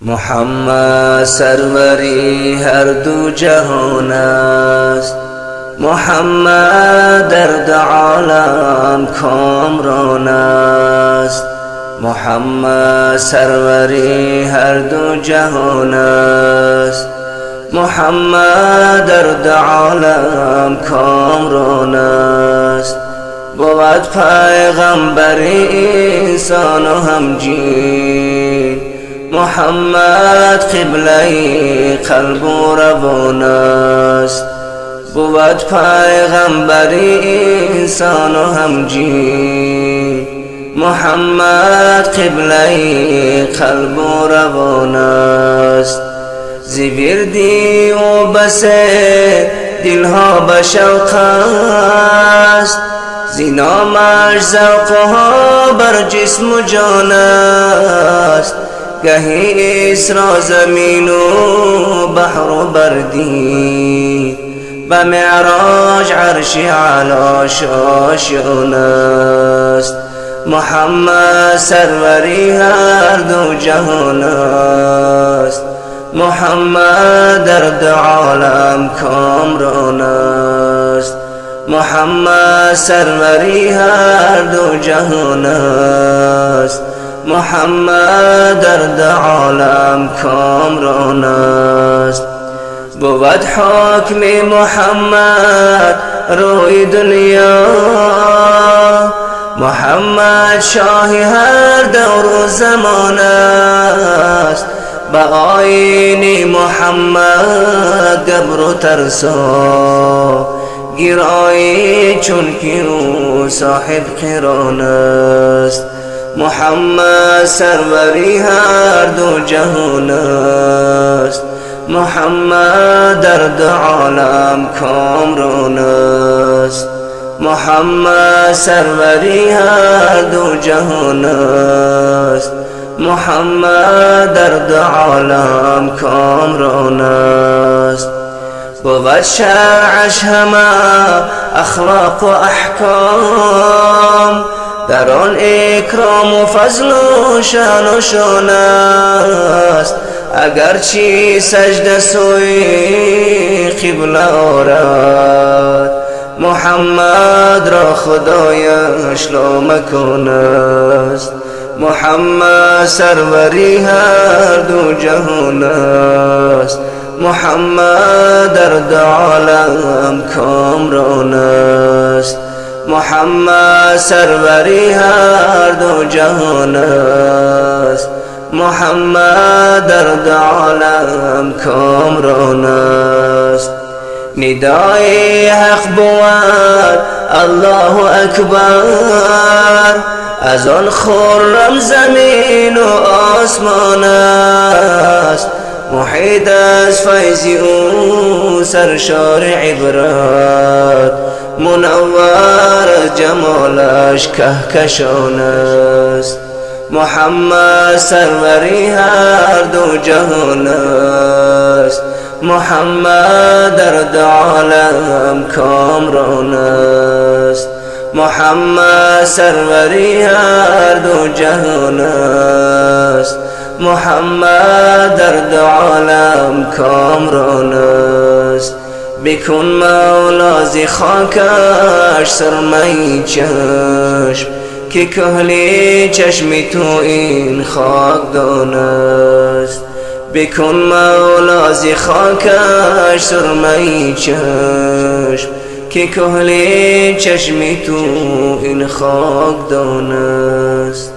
محمد سروری هر دو جهان است، محمد درد عالم کامران است. محمد سروری هر دو جهان است، محمد درد عالم کامران است. بود پیغمبر انسان و همجین، محمد قبله قلب و روان است. بود پیغمبر انسان و همجین، محمد قبله قلب و روان است. زی وردی و بس دلها به شوق است، زی نامش ذوقها بر جسم و جان است. گهی اسرا زمین و بحر و بردی، و معراج عرش علی شاشان است. محمد سروری هر دو جهان است، محمد درد عالم کامران است. محمد سروری هر دو جهان است، محمد درد عالم کامران است. بود حکم محمد روی دنیا، محمد شاه هر دور و زمان است. با آیین محمد گبر و ترسا، گرایی چون که او صاحب قران است. محمد سروری هر دو جهان است، محمد درد عالم کامران است. محمد سروری هر دو جهان است، محمد درد عالم کامران است. بود شرعش همه اخلاق و احکام، در آن اکرام و فضل و شان و شان است. اگرچه سجده سوی قبله آرد، محمد را خدایش لامکان است. محمد سروری هر دو جهان است، محمد درد عالم کامران است. محمد سروری هر دو جهان است، محمد درد عالم کامران است. ندای حق بود الله اکبر، از آن خرم زمین و آسمان است. محیط از فیض او سرشار عبرت، منور جمالش کهکشان است. محمد سروری هر دو جهان است، محمد درد عالم کامران است. محمد سروری هر دو جهان است، محمد درد عالم کامران است. بکن مولا ز خاکش سرمه چشم، که کهلی چشم تو این خاکدان است. بکن مولا ز خاکش سرمه چشم، که کهلی چشم تو این خاکدان است.